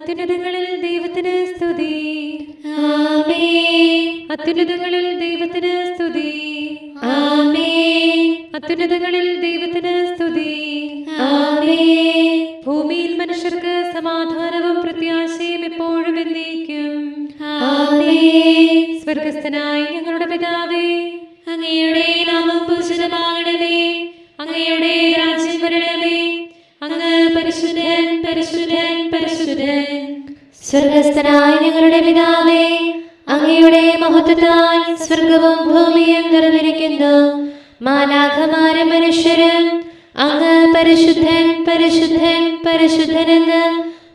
അത്യുന്നതങ്ങളിൽ ദൈവത്തിന് സ്തുതി. ആമേൻ. അത്യുന്നതങ്ങളിൽ ദൈവത്തിന് സ്തുതി. ആമേൻ. അത്യുന്നതങ്ങളിൽ ദൈവത്തിന് സ്തുതി. ആമേൻ. ഭൂമിയിൽ മനുഷ്യർക്ക് സമാധാനവും പ്രത്യാശയും എപ്പോഴും എന്നേക്കും. ആമേൻ. സ്വർഗസ്ഥനായ ഞങ്ങളുടെ പിതാവേ, അങ്ങയുടെ നാമം പൂജിതമാകണമേ. അങ്ങയുടെ രാജ്യം വരണമേ. അങ്ങ് പരിശുദ്ധൻ, പരിശുദ്ധൻ, പരിശുദ്ധൻ. സ്വർഗസ്ഥനായ ഞങ്ങളുടെ പിതാവേ, അങ്ങയുടെ മഹത്വത്താൽ സ്വർഗവും ഭൂമിയും നിറഞ്ഞിരിക്കുന്നു. മാലാഖമാരും മനുഷ്യരും അങ്ങ് പരിശുദ്ധൻ, പരിശുദ്ധൻ, പരിശുദ്ധനെന്ന്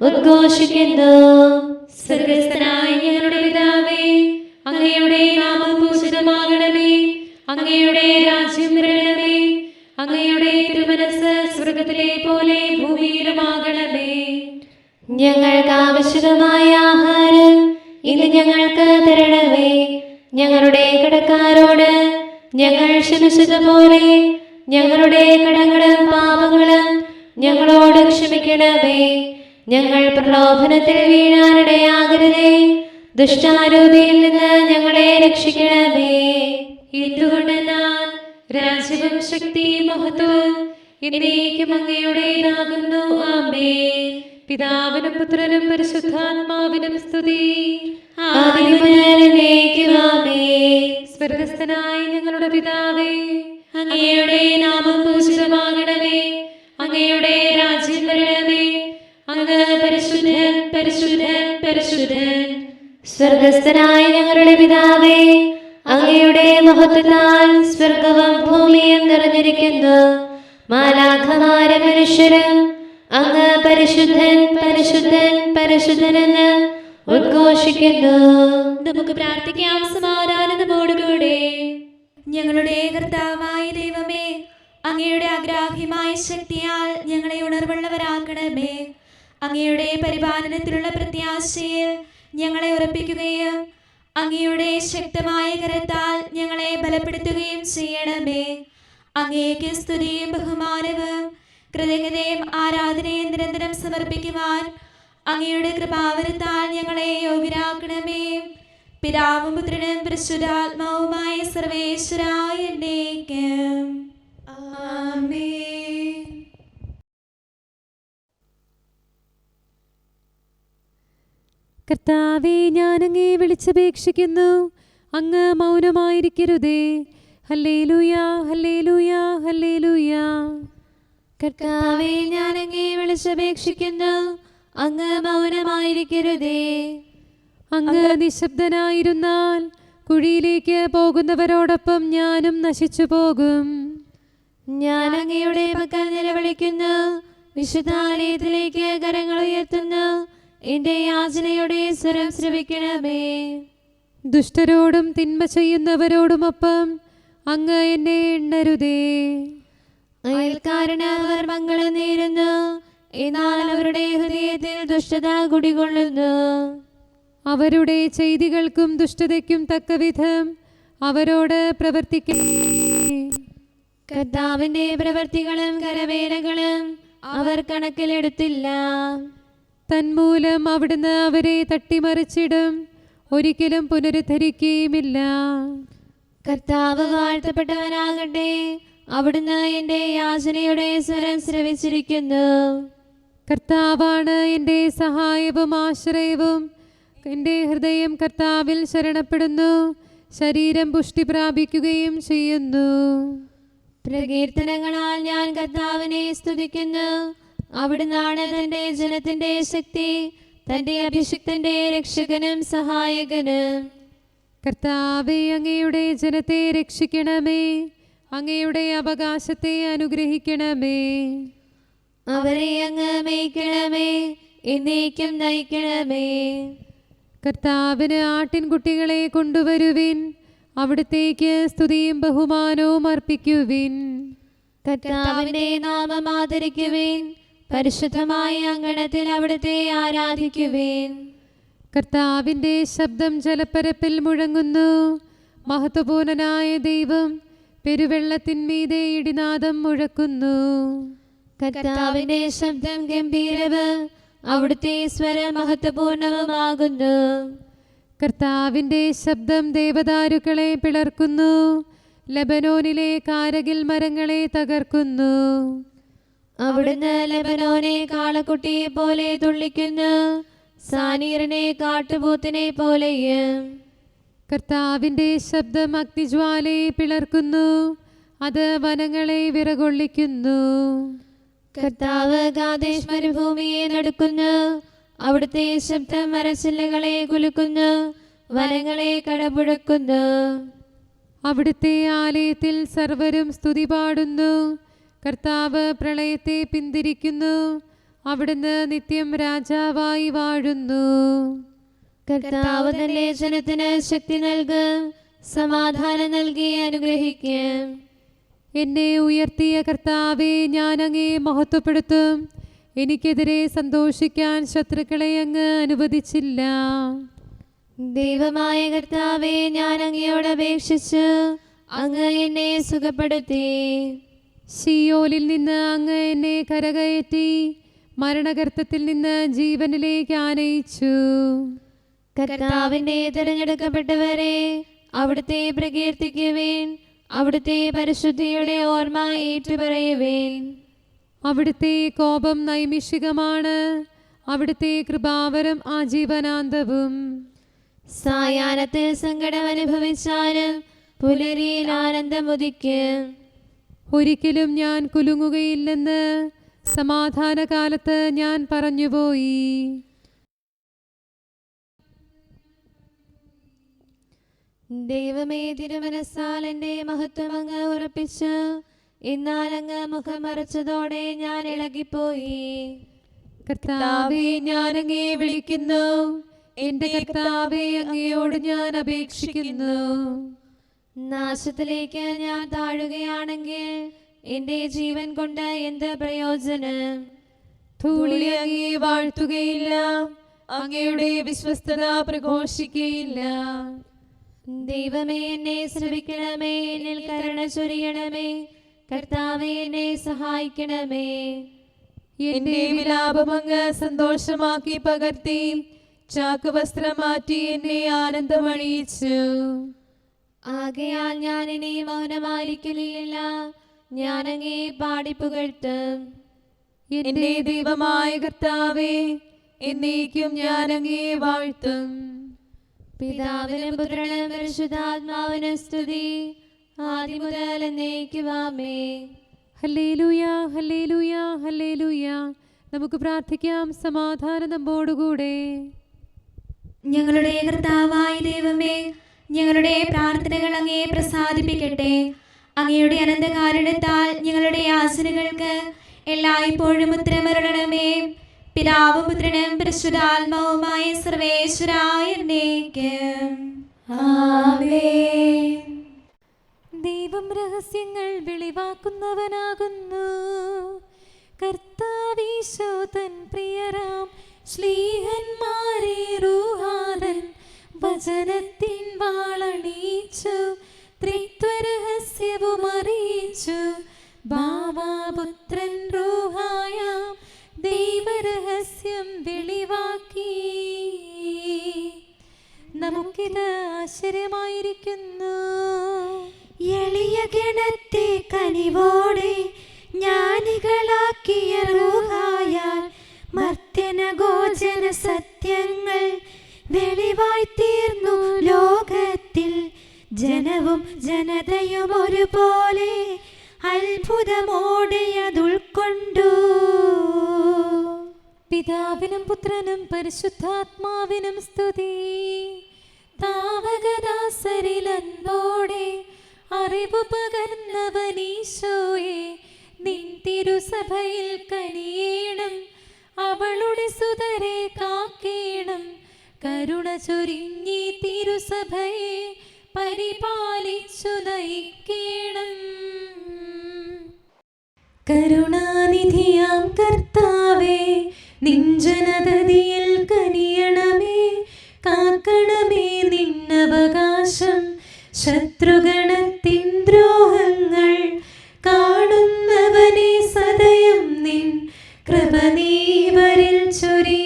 ഉദ്ഘോഷിക്കുന്നു. സ്വർഗസ്ഥനായ ഞങ്ങളുടെ പിതാവേ, അങ്ങയുടെ നാമം പൂജിതമാകണമേ. അങ്ങയുടെ രാജ്യം വരണമേ. അങ്ങയുടെ തിരുമനസ്സ് സ്വർഗത്തിലെ പോലെ ഭൂമിയിലുമാകണമേ. ഞങ്ങൾക്ക് ആവശ്യമായ ആഹാരം ഇന്ന് ഞങ്ങൾക്ക് തരണമേ. ഞങ്ങളുടെ കടക്കാരോട് ഞങ്ങൾ ക്ഷമിച്ചതുപോലെ ഞങ്ങളുടെ കടങ്ങളും പാപങ്ങളും ഞങ്ങളോട് ക്ഷമിക്കണമേ. ഞങ്ങൾ പ്രലോഭനത്തിൽ വീഴാനിടയാകരുതേ. ദുഷ്ടാരൂപിയിൽ നിന്ന് ഞങ്ങളെ രക്ഷിക്കണമേ. എന്തുകൊണ്ടെന്നാൽ രാജ്യവും ശക്തിയും മഹത്വവും എന്നേക്കും അങ്ങയുടേതാകുന്നു. ആമേൻ. പിതാവിനും പുത്രനും പരിശുദ്ധാത്മാവിനും സ്തുതി. ആദിയും മുതൽ എന്നേക്കും ആമേൻ. സ്വർഗസ്ഥനായ ഞങ്ങളുടെ പിതാവേ, അങ്ങയുടെ നാമം പൂജിതമാകണമേ. അങ്ങയുടെ രാജ്യം വരണമേ. അങ്ങ് പരിശുദ്ധൻ, പരിശുദ്ധൻ, പരിശുദ്ധൻ. സ്വർഗസ്ഥനായ ഞങ്ങളുടെ പിതാവേ, അങ്ങയുടെ മഹത്വത്താൽ സ്വർഗവും ഭൂമിയും നിറഞ്ഞിരിക്കുന്നു. മാലാഖമാരും മനുഷ്യരും അങ്ങ് പരിശുദ്ധൻ, പരിശുദ്ധൻ, പരിശുദ്ധനെന്ന് ഉദ്ഘോഷിക്കുന്നു. നമുക്ക് പ്രാർത്ഥിക്കാം സമാധാനത്തോടുകൂടെ. ഞങ്ങളുടെ കർത്താവായ ദൈവമേ, അങ്ങയുടെ അഗ്രാഹ്യമായ ശക്തിയാൽ ഞങ്ങളെ ഉണർവുള്ളവരാക്കണമേ. അങ്ങയുടെ പരിപാലനത്തിലുള്ള പ്രത്യാശയിൽ ഞങ്ങളെ ഉറപ്പിക്കുകയും അങ്ങയുടെ ശക്തമായ കരത്താൽ ഞങ്ങളെ ബലപ്പെടുത്തുകയും ചെയ്യണമേ. അങ്ങേക്ക് സ്തുതിയും ബഹുമാനവും കൃതജ്ഞതയും ആരാധനയും നിരന്തരം സമർപ്പിക്കുവാൻ അങ്ങയുടെ കൃപാവരത്താൽ ഞങ്ങളെ യോഗ്യരാക്കണമേ. പിതാവും പുത്രനും പരിശുദ്ധാത്മാവുമായ സർവേശ്വരായ എന്നേക്കും. ആമേൻ. കർത്താവേ, ഞാൻ അങ്ങേ വിളിച്ചപേക്ഷിക്കുന്നു. അങ്ങ് മൗനമായിരിക്കരുതേ. Hallelujah, hallelujah, hallelujah. കർത്താവേ, ഞാൻ അങ്ങേ വിളിച്ചപേക്ഷിക്കുന്നു. അങ്ങ് മൗനമായിരിക്കരുതേ. അങ്ങ് നിശബ്ദനായിരുന്നാൽ കുഴിയിലേക്ക് പോകുന്നവരോടൊപ്പം ഞാനും നശിച്ചു പോകും. ഞാൻ അങ്ങയുടെ പക്കൽ നിലവിളിക്കുന്നു. വിശുദ്ധാലയത്തിലേക്ക് കരങ്ങൾ ഉയർത്തുന്നു. എന്റെ യാചനയുടെ സ്വരം ശ്രവിക്കണമേ. ദുഷ്ടരോടും തിന്മ ചെയ്യുന്നവരോടുമൊപ്പം അങ്ങ് എന്നെ എണ്ണരുതേ. അയൽക്കാരന് അവർ മംഗളം നേരുന്നു. എന്നാൽ അവരുടെ ഹൃദയത്തിൽ ദുഷ്ടത കുടികൊള്ളുന്നു. അവരുടെ ചെയ്തികൾക്കും ദുഷ്ടതയ്ക്കും തക്കവിധം അവരോട് പ്രവർത്തിക്കേ. കർത്താവിന്റെ പ്രവൃത്തികളും കരവേലകളും അവർ കണക്കിലെടുത്തില്ല. തന്മൂലം അവിടുന്ന് അവരെ തട്ടിമറിച്ചിടും. ഒരിക്കലും പുനരുദ്ധരിക്കുകയുമില്ല. കർത്താവ് വാഴ്ത്തപ്പെട്ടവനാകട്ടെ. അവിടുന്ന് എന്റെ യാചനയുടെ സ്വരം ശ്രവിച്ചിരിക്കുന്നു. കർത്താവാണ് എൻ്റെ സഹായവും ആശ്രയവും. എൻ്റെ ഹൃദയം കർത്താവിൽ ശരണപ്പെടുന്നു. ശരീരം പുഷ്ടി പ്രാപിക്കുകയും ചെയ്യുന്നു. പ്രകീർത്തനങ്ങളാൽ ഞാൻ കർത്താവിനെ സ്തുതിക്കുന്നു. അവിടുന്നാണ് തന്റെ ജനത്തിന്റെ ശക്തി, തന്റെ അഭിഷിക്തന്റെ രക്ഷകനും സഹായകനും. കർത്താവേ, അങ്ങയുടെ ജനത്തെ രക്ഷിക്കണമേ. അങ്ങയുടെ അവകാശത്തെ അനുഗ്രഹിക്കണമേ. അവരെ അങ്ങ് മേയ്ക്കണമേ. എന്നേക്കും നയിക്കണമേ. കർത്താവിന് ആട്ടിൻകുട്ടികളെ കൊണ്ടുവരുവിൻ. അവിടുത്തേക്ക് സ്തുതിയും ബഹുമാനവും അർപ്പിക്കുവിൻ. കർത്താവിന്റെ നാമം ആദരിക്കുവിൻ. പരിശുദ്ധമായ അങ്കണത്തിൽ അവിടുത്തെ ആരാധിക്കുവിൻ. കർത്താവിൻ്റെ ശബ്ദം ജലപ്പരപ്പിൽ മുഴങ്ങുന്നു. മഹത്വപൂർണനായ ദൈവം പെരുവെള്ളത്തിന്മീതെ ഇടിനാദം മുഴക്കുന്നു. കർത്താവിന്റെ ശബ്ദം ഗംഭീരവും അവിടുത്തെ സ്വരം മഹത്വപൂർണവുമാകുന്നു. കർത്താവിന്റെ ശബ്ദം ദേവദാരുക്കളെ പിളർക്കുന്നു, ലെബനോനിലെ കാരകിൽ മരങ്ങളെ തകർക്കുന്നു. അവിടുന്ന് ലെബനോനെ കാളക്കുട്ടിയെ പോലെ തുള്ളിക്കുന്നു, സാനീറിനെ കാട്ടുപോത്തിനെ പോലെയും. കർത്താവിന്റെ ശബ്ദം അഗ്നിജ്വാലയെ പിളർക്കുന്നു, അത് വനങ്ങളെ വിറകൊള്ളിക്കുന്നു. കർത്താവ് കാദേശ് മരുഭൂമിയെ നടുക്കുന്നു, അവിടുത്തെ ശബ്ദം മരച്ചില്ലകളെ കുലുക്കുന്നു, വനങ്ങളെ കടപുഴക്കുന്നു. അവിടുത്തെ ആലയത്തിൽ സർവരും സ്തുതി പാടുന്നു. കർത്താവ് പ്രളയത്തെ പിന്തിരിക്കുന്നു, അവിടുന്ന് നിത്യം രാജാവായി വാഴുന്നു. കർത്താവ് തന്റെ ജനത്തിന് ശക്തി നൽകും, സമാധാനം നൽകി അനുഗ്രഹിക്കും. എന്നെ ഉയർത്തിയ കർത്താവെ, ഞാൻ അങ്ങയെ മഹത്വപ്പെടുത്തും. എനിക്കെതിരെ സന്തോഷിക്കാൻ ശത്രുക്കളെ അങ്ങ് അനുവദിച്ചില്ല. ദൈവമായ കർത്താവെ, ഞാൻ അങ്ങയോട് അപേക്ഷിച്ചു, അങ്ങ് എന്നെ സുഖപ്പെടുത്തി. ശീയോലിൽ നിന്ന് അങ്ങ് എന്നെ കരകയറ്റി, മരണഗർത്തത്തിൽ നിന്ന് ജീവനിലേക്ക് ആനയിച്ചു. കർത്താവിന്റെ തിരഞ്ഞെടുക്കപ്പെട്ടവരെ, അവിടുത്തെ പ്രകീർത്തിക്കുവേൻ, അവിടുത്തെ പരിശുദ്ധിയുടെ ഓർമ്മ ഏറ്റുപറയുവേൻ. അവിടുത്തെ കോപം നൈമിഷികമാണ്, അവിടുത്തെ കൃപാവരം ആജീവനാന്തവും. സായാഹ്നത്തിൽ സങ്കടം അനുഭവിച്ചാലും പുലരിയിൽ ആനന്ദമുദിക്കും. ഒരിക്കലും ഞാൻ കുലുങ്ങുകയില്ലെന്ന് സമാധാനകാലത്ത് ഞാൻ പറഞ്ഞുപോയി. ദൈവമേ, തിരുമനസ്സാൽ എൻ്റെ മഹത്വം അങ്ങ് ഉറപ്പിച്ചു. എന്നാൽ അങ്ങ് മുഖം മറച്ചതോടെ ഞാൻ ഇളകിപ്പോയി. കർത്താവേ, ഞാൻ അങ്ങയെ വിളിക്കുന്നു. എന്റെ കർത്താവേ, അങ്ങയോട് ഞാൻ അപേക്ഷിക്കുന്നു. നാശത്തിലേക്ക് ഞാൻ താഴുകയാണെങ്കിൽ എൻ്റെ ജീവൻ കൊണ്ട് എന്ത് പ്രയോജനം? ധൂളി അങ്ങയെ വാഴ്ത്തുകയില്ല, അങ്ങയുടെ വിശ്വസ്തത പ്രഘോഷിക്കുകയില്ല. ദൈവമേ, എന്നെ ശ്രവിക്കണമേ, എന്നിൽ കരുണ ചൊരിയണമേ. കർത്താവേ, എന്നെ സഹായിക്കണമേ. എന്റെ വിലാപം അങ്ങ് സന്തോഷമാക്കി പകർത്തി, ചാക്ക് വസ്ത്രം മാറ്റി എന്നെ ആനന്ദമണിയിച്ചു. ആകയാൽ ഞാൻ ഇനി മൗനമായിരിക്കലില്ല, ഞാൻ അങ്ങേ പാടിപ്പുകഴ്ത്തും. എന്റെ ദൈവമായ കർത്താവേ, എന്നേക്കും ഞാൻ അങ്ങയെ വാഴ്ത്തും. പിതാവിനും പുത്രനും പരിശുദ്ധാത്മാവിനും സ്തുതി, ആദ്യം മുതൽ എന്നേക്കുമാമേ. Hallelujah, hallelujah, hallelujah. നമുക്ക് പ്രാർത്ഥിക്കാം. സമാധാനം നമ്മോടുകൂടെ. ഞങ്ങളുടെ കർത്താവായ ദൈവമേ, ഞങ്ങളുടെ പ്രാർത്ഥനകൾ അങ്ങയെ പ്രസാദിപ്പിക്കട്ടെ. അങ്ങയുടെ അനന്തകാരുണ്യത്താൽ ഞങ്ങളുടെ യാചനകൾക്ക് എല്ലായ്പ്പോഴും ഉത്തരമരുളണമേ. പിതാവും പുത്രനും പരിശുദ്ധാത്മാവുമായ സർവേശ്വരായ എന്നേക്കും ആമേൻ. ദൈവം രഹസ്യങ്ങൾ വെളിവാക്കുന്നവനാകുന്നു. കർത്താവീശോ തൻ പ്രിയരാം ശ്ലീഹന്മാരെ റൂഹാദൻ വചനത്തിൻ വാളണിയിച്ചു, ത്രിത്വരഹസ്യവും അറിയിച്ചു. ബാവാപുത്രൻ റൂഹായാം ദൈവരഹസ്യം വെളിവാക്കി. നമുക്കിത് ആശ്ചര്യമായിരിക്കുന്നു. എളിയ ഗണത്തെ കനിവോടെ ജ്ഞാനികളാക്കിയ റൂഹായാൽ മർത്യന ഗോചന സത്യങ്ങൾ വെളിവായി തീർന്നു ലോകത്തിൽ. ജനവും ജനതയും ഒരുപോലെ അത്ഭുതമോടെ അതുൾക്കൊണ്ടു. പിതാവിനും പുത്രനും പരിശുദ്ധാത്മാവിനും സ്തുതി. താവകദാസരിൽ അൻപോടെ അറിവ് പകർന്നവനീശോയെ, നിൻ തിരുസഭയിൽ കനിയേണം. അവളുടെ സുതരെ കാക്കേണം. കരുണ ചൊരിഞ്ഞി തിരുസഭയെ പരിപാലിച്ചു നയിക്കേണം. കരുണാനിധിയാം കർത്താവേ, നിൻ ജനതതിയിൽ കനിയണമേ. കാക്കണമേ നിന്നവകാശം, ശത്രുഗണത്തിൻ ദ്രോഹങ്ങൾ കാണുന്നവനെ സദയം നിൻ കൃപ നീവരിൽ ചൊരി.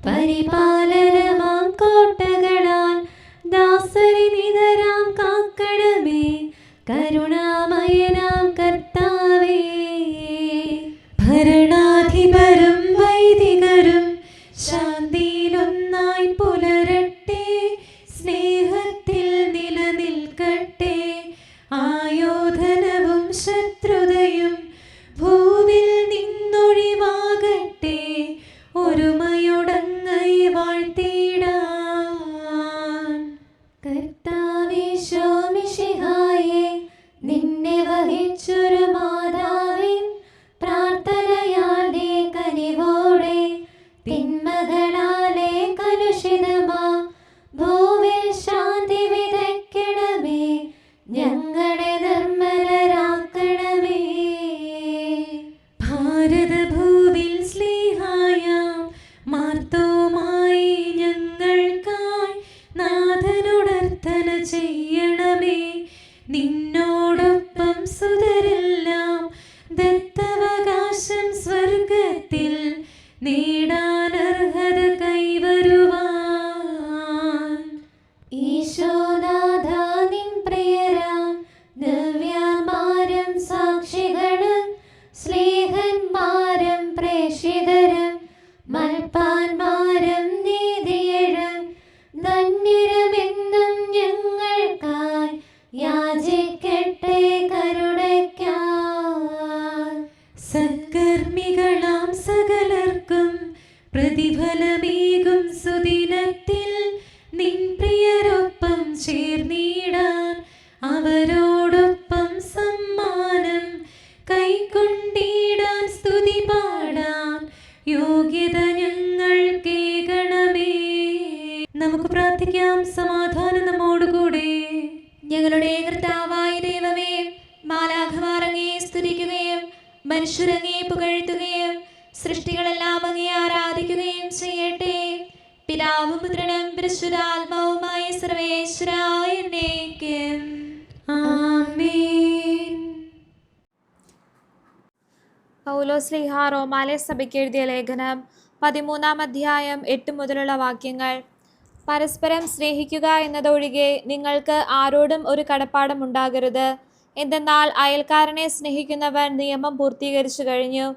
പരിപാലനമാം കോട്ടകളാൽ ദാസരെ നിതരാം കാക്കണമേ. കരുണാമയനാം കർത്താവേ, ഭരണാധിപരും വൈദികരും ശാന്തിയിലൊന്നായി പുലരട്ടെ. സ്നേഹത്തിൽ നിലനിൽക്കട്ടെ. ആയോധനവും ശത്രുതയും ഭൂവിൽ നിന്നൊഴിവാകട്ടെ. ഒരുമയോടങ്ങൈ വാഴ്ത്തിടാൻ. കർത്താവീശോ മിശിഹായേ, നിന്നെ വഹിച്ചൊരു മാതാവിൻ പ്രാർത്ഥനയാലെ കനിവോടെ തിന്മകളാലെ കലുഷിതമാ ഭൂവിൽ ശാന്തി വിതയ്ക്കണമേ. ഞങ്ങളെ നിർമ്മലരാക്കണമേ. ഭാരതഭൂവിൽ സ്ലീഹായാം മാർത്തോമായി ഞങ്ങൾക്കായി നാഥനുടർത്തന ചെയ്യണമേ. നിന്നോടൊപ്പം സുതരെല്ലാം ദത്തവകാശം സ്വർഗത്തിൽ നേടാനർഹത കൈവരുവാൻ. ഈശോനാഥ നിൻ പ്രിയരാം ദിവ്യന്മാരും സാക്ഷികളും സ്നേഹന്മാരും പ്രേക്ഷിതരും മൽപ്പാന്മാരും നീതിയരും ധന്യരുമെന്നും ഞങ്ങൾക്കായി യാചിക്കട്ടെ കരുണയ്ക്കായി. സത്കർമ്മികളാം സകലർക്കും പ്രതിഫലമേകും സുദിനത്തിൽ നിൻ പ്രിയരൊപ്പം ചേർന്നിടാൻ അവരോടൊപ്പം സമ്മാനം കൈക്കൊണ്ടിടാൻ സ്തുതി പാടാൻ യോഗ്യത ഞങ്ങൾക്കേകണമേ. നമുക്ക് പ്രാർത്ഥിക്കാം. സമാധാനം നമ്മോടുകൂടെ. ഞങ്ങളുടെ കർത്താവായ ദൈവമേ, മാലാഖമാർ അങ്ങയെ സ്തുതിക്കുകയും മനുഷ്യരങ്ങയെ പുകഴ്ത്തുകയും സൃഷ്ടികളെല്ലാം അങ്ങയെ ആരാധിക്കുകയും ചെയ്യട്ടെ. പിതാവും പുത്രനും പരിശുദ്ധാത്മാവുമായ സർവേശ്വരായ എന്നേക്കും ആമേൻ. പൗലോസ്ലീഹ റോമാലെ സഭയ്ക്ക് എഴുതിയ ലേഖനം 13-ാം അധ്യായം 8 മുതലുള്ള വാക്യങ്ങൾ. പരസ്പരം സ്നേഹിക്കുക എന്നതൊഴികെ നിങ്ങൾക്ക് ആരോടും ഒരു കടപ്പാടും ഉണ്ടാകരുത്. എന്തെന്നാൽ അയൽക്കാരനെ സ്നേഹിക്കുന്നവൻ നിയമം പൂർത്തീകരിച്ചു കഴിഞ്ഞു.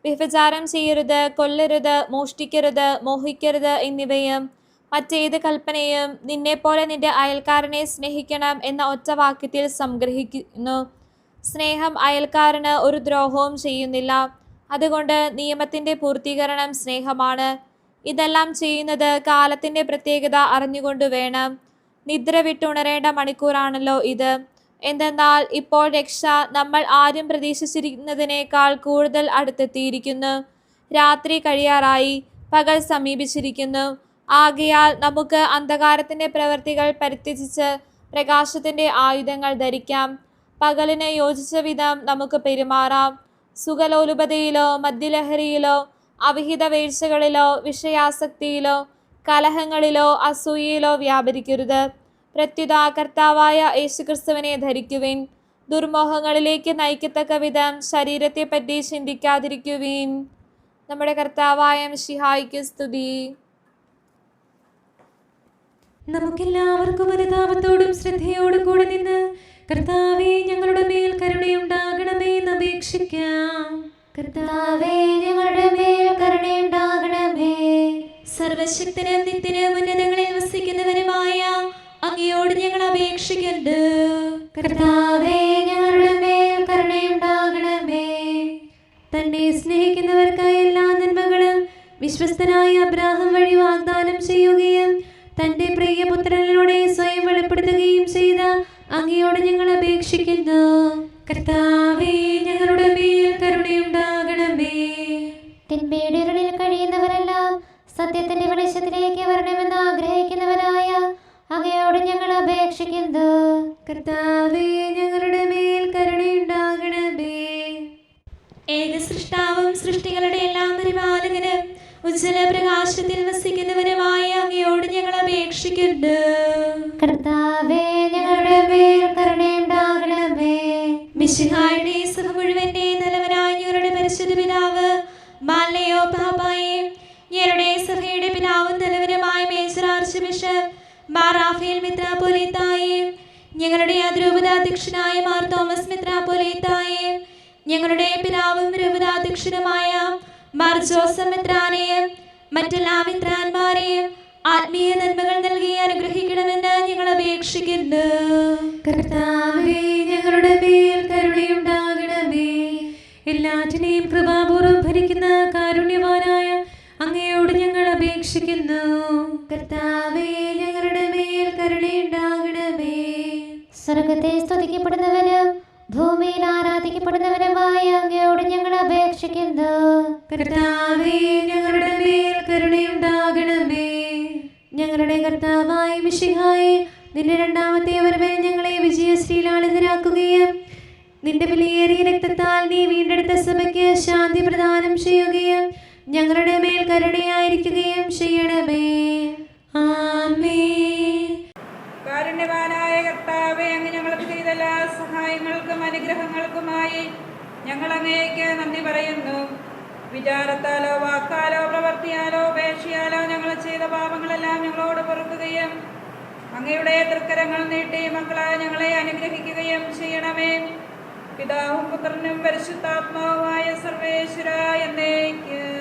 വ്യഭിചാരം ചെയ്യരുത്, കൊല്ലരുത്, മോഷ്ടിക്കരുത്, മോഹിക്കരുത് എന്നിവയും മറ്റേത് കൽപ്പനയും നിന്നെപ്പോലെ നിന്റെ അയൽക്കാരനെ സ്നേഹിക്കണം എന്ന ഒറ്റ വാക്യത്തിൽ സംഗ്രഹിക്കുന്നു. സ്നേഹം അയൽക്കാരന് ഒരു ദ്രോഹവും ചെയ്യുന്നില്ല. അതുകൊണ്ട് നിയമത്തിൻ്റെ പൂർത്തീകരണം സ്നേഹമാണ്. ഇതെല്ലാം ചെയ്യുന്നത് കാലത്തിൻ്റെ പ്രത്യേകത അറിഞ്ഞുകൊണ്ട് വേണം. നിദ്ര വിട്ടുണരേണ്ട മണിക്കൂറാണല്ലോ ഇത്. എന്തെന്നാൽ ഇപ്പോൾ രക്ഷ നമ്മൾ ആരും പ്രതീക്ഷിച്ചിരുന്നതിനേക്കാൾ കൂടുതൽ അടുത്തെത്തിയിരിക്കുന്നു. രാത്രി കഴിയാറായി, പകൽ സമീപിച്ചിരിക്കുന്നു. ആകയാൽ നമുക്ക് അന്ധകാരത്തിൻ്റെ പ്രവൃത്തികൾ പരിത്യജിച്ച് പ്രകാശത്തിൻ്റെ ആയുധങ്ങൾ ധരിക്കാം. പകലിന് യോജിച്ച വിധം നമുക്ക് പെരുമാറാം. സുഖലോലുപതയിലോ മദ്യലഹരിയിലോ അവിഹിത വീഴ്ചകളിലോ വിഷയാസക്തിയിലോ കലഹങ്ങളിലോ അസൂയയിലോ വ്യാപരിക്കരുത്. പ്രത്യുത കർത്താവായ യേശുക്രിസ്തുവിനെ ധരിക്കുവിൻ. ദുർമോഹങ്ങളിലേക്ക് നയിക്കത്തക്ക വിധം ശരീരത്തെപ്പറ്റി ചിന്തിക്കാതിരിക്കുവിൻ. നമ്മുടെ കർത്താവായ മിശിഹായ്ക്ക് സ്തുതി. നമുക്കെല്ലാവർക്കും അനുതാപത്തോടും ശ്രദ്ധയോടും കൂടെ നിന്ന് കർത്താവേ ഞങ്ങളുടെ മേൽ കരുണയുണ്ടാകണമേ എന്ന് അപേക്ഷിക്കാം. കർത്താവേ ഞങ്ങളുടെ മേൽ കരുണയുണ്ടാകണമേ. സർവശക്തനും നിത്യനും ഉന്നതങ്ങളിൽ വസിക്കുന്നവനുമായ അങ്ങയോട് ഞങ്ങൾ അപേക്ഷിക്കുന്നു. കർത്താവേ ഞങ്ങളുടെ മേൽ കരുണയുണ്ടാകണമേ. തന്നെ സ്നേഹിക്കുന്നവർക്കായി എല്ലാ നന്മകളും വിശ്വസ്തനായ അബ്രാഹാം വഴി വാഗ്ദാനം ചെയ്യുകയും തന്റെ പ്രിയപുത്രനിലൂടെ സ്വയം വെളിപ്പെടുത്തുകയും ചെയ്ത അങ്ങയോട് ഞങ്ങൾ അപേക്ഷിക്കുന്നു. കർത്താവേ ഞങ്ങളുടെ മേൽ കരുണയുണ്ടാകണമേ. തിന്മയുടെ ഇരുളിൽ കഴിയുന്നവരെല്ലാം സത്യത്തിന്റെ വെളിച്ചത്തിലേക്ക് വരണമെന്ന് ആഗ്രഹിക്കുന്നവരായ അങ്ങയോട് ഞങ്ങൾ അപേക്ഷിക്കുന്നു. കർത്താവേ ഞങ്ങളുടെ മേൽ കരുണയുണ്ടാകണമേ. ഏക സൃഷ്ടാവും സൃഷ്ടികളുടെ എല്ലാം പരിപാലകനും ഉജ്ജ്വല പ്രകാശത്തിൽ വസിക്കുന്നവനുമായ അങ്ങയോട് ഞങ്ങൾ അപേക്ഷിക്കുന്നു. കർത്താവേ ഞങ്ങളുടെ മേൽ കരുണയുണ്ടാകണമേ. മിശിഹായുടെ സഭ മുഴുവന്റെ നല്ലവനായ ഞങ്ങളുടെ പരിശുദ്ധ പിതാവ് മാലയോ പാപ്പായെ ഞങ്ങളുടെ സഭയുടെ പിതാവ് ആർച്ച് ബിഷപ്പ് മാർ റാഫേൽ മെത്രാപ്പൊലീത്തായെയും ഞങ്ങളുടെ അതിരൂപതാധ്യക്ഷനായ മാർ തോമസ് മെത്രാപ്പൊലീത്തായെയും ഞങ്ങളുടെ പിതാവും രൂപതാധ്യക്ഷനുമായ മാർ ജോസഫ് മെത്രാനെയും മറ്റെല്ലാ മെത്രാന്മാരെയും ആത്മീയ നന്മകൾ നൽകി അനുഗ്രഹിക്കണമെന്ന് ഞങ്ങൾ അപേക്ഷിക്കുന്നു. കർത്താവേ, ഞങ്ങളുടെ മേൽ കരുണയുണ്ടാകണമേ. എല്ലാറ്റിനെയും കൃപാപൂർവ്വം ഭരിക്കുന്ന കാരുണ്യവാനായ അങ്ങയോട് ഞങ്ങൾ അപേക്ഷിക്കുന്നു. കർത്താവേ, ഞങ്ങളുടെ മേൽ കരുണയുണ്ടാകണമേ. സ്വർഗത്തെ സ്തുതിക്കപ്പെടുന്നവനും ഭൂമിയിൽ ആരാധിക്കപ്പെടുന്നവനുമായ അങ്ങയോട് ഞങ്ങൾ അപേക്ഷിക്കുന്നു. കർത്താവേ, ഞങ്ങളുടെ മേൽ കരുണയുണ്ടാകണമേ. ഞങ്ങളുടെ കർത്താവായ മിശിഹായേ, നിന്റെ രണ്ടാമത്തെ വരവിൽ ഞങ്ങളെ വിജയശ്രീലാളിതരാക്കുകയും നിന്റെ വിലയേറിയ രക്തത്താൽ നീ വീണ്ടെടുത്ത സഭയ്ക്ക് ശാന്തി പ്രദാനം ചെയ്യുകയും ഞങ്ങളുടെ മേൽ കരുണയായിരിക്കുകയും ചെയ്യണമേ. ആമേൻ. കാരുണ്യവാനായ കർത്താവേ, അങ്ങ് ഞങ്ങൾക്ക് ചെയ്ത എല്ലാ സഹായങ്ങൾക്കും അനുഗ്രഹങ്ങൾക്കുമായി ഞങ്ങൾ അങ്ങേക്ക് നന്ദി പറയുന്നു. വിചാരത്താലോ വാക്കാലോ പ്രവർത്തിയാലോ ഉപേക്ഷയാലോ ഞങ്ങൾ ചെയ്ത പാപങ്ങളെല്ലാം ഞങ്ങളോട് പൊറുക്കുകയും അങ്ങയുടെ തൃക്കരങ്ങൾ നീട്ടി മക്കളായ ഞങ്ങളെ അനുഗ്രഹിക്കുകയും ചെയ്യണമേ. പിതാവും പുത്രനും പരിശുദ്ധാത്മാവുമായ സർവേശ്വര എന്നേക്കും.